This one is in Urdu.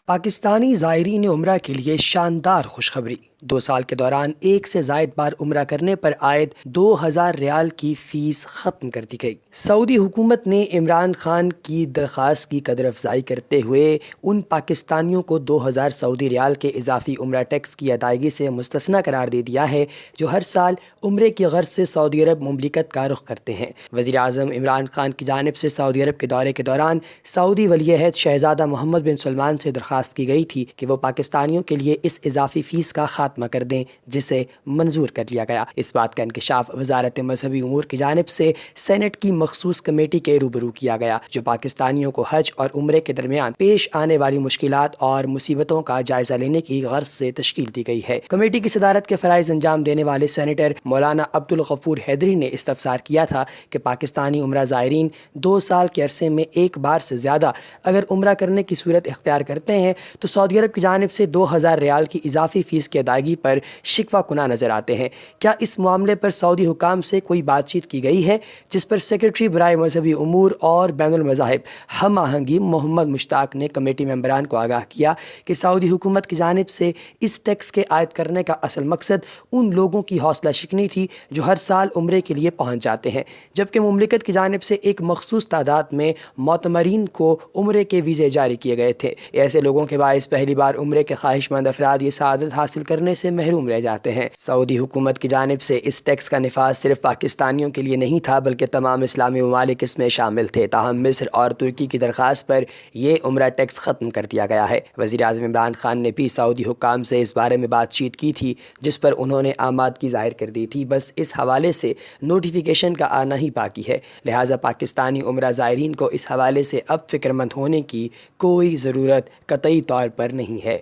پاکستانی زائرین عمرہ کے لیے شاندار خوشخبری۔ 2 سال کے دوران 1 سے زائد بار عمرہ کرنے پر عائد 2000 ریال کی فیس ختم کر دی گئی۔ سعودی حکومت نے عمران خان کی درخواست کی قدر افزائی کرتے ہوئے ان پاکستانیوں کو 2000 سعودی ریال کے اضافی عمرہ ٹیکس کی ادائیگی سے مستثنی قرار دے دیا ہے، جو ہر سال عمرے کی غرض سے سعودی عرب مملکت کا رخ کرتے ہیں۔ وزیر اعظم عمران خان کی جانب سے سعودی عرب کے دورے کے دوران سعودی ولی عہد شہزادہ محمد بن سلمان سے درخواست کی گئی تھی کہ وہ پاکستانیوں کے لیے اس اضافی فیس کا خاتمہ کر دیں، جسے منظور کر لیا گیا۔ اس بات کا انکشاف وزارت مذہبی امور کی جانب سے سینٹ کی مخصوص کمیٹی کے روبرو کیا گیا، جو پاکستانیوں کو حج اور عمرے کے درمیان پیش آنے والی مشکلات اور مصیبتوں کا جائزہ لینے کی غرض سے تشکیل دی گئی ہے۔ کمیٹی کی صدارت کے فرائض انجام دینے والے سینیٹر مولانا عبدالغفور حیدری نے استفسار کیا تھا کہ پاکستانی عمرہ زائرین 2 سال کے عرصے میں ایک بار سے زیادہ اگر عمرہ کرنے کی صورت اختیار کرتے ہیں تو سعودی عرب کی جانب سے 2000 ریال کی اضافی فیس کی ادائیگی پر شکوہ کناں نظر آتے ہیں۔ کیا اس معاملے پر سعودی حکام سے کوئی بات چیت کی گئی ہے؟ جس پر سیکرٹری برائے مذہبی امور اور بین المذاہب ہم آہنگی محمد مشتاق نے کمیٹی ممبران کو آگاہ کیا کہ سعودی حکومت کی جانب سے اس ٹیکس کے عائد کرنے کا اصل مقصد ان لوگوں کی حوصلہ شکنی تھی جو ہر سال عمرے کے لیے پہنچ جاتے ہیں، جبکہ مملکت کی جانب سے ایک مخصوص تعداد میں معتمرین کو عمرے کے ویزے جاری کیے گئے تھے۔ ایسے لوگوں کے باعث پہلی بار عمرے کے خواہش مند افراد یہ سعادت حاصل کرنے سے محروم رہ جاتے ہیں۔ سعودی حکومت کی جانب سے اس ٹیکس کا نفاذ صرف پاکستانیوں کے لیے نہیں تھا، بلکہ تمام اسلامی ممالک اس میں شامل تھے۔ تاہم مصر اور ترکی کی درخواست پر یہ عمرہ ٹیکس ختم کر دیا گیا ہے۔ وزیر اعظم عمران خان نے بھی سعودی حکام سے اس بارے میں بات چیت کی تھی، جس پر انہوں نے آمادگی ظاہر کر دی تھی، بس اس حوالے سے نوٹیفیکیشن کا آنا ہی باقی ہے۔ لہٰذا پاکستانی عمرہ زائرین کو اس حوالے سے اب فکر مند ہونے کی کوئی ضرورت قطعی طور پر نہیں ہے۔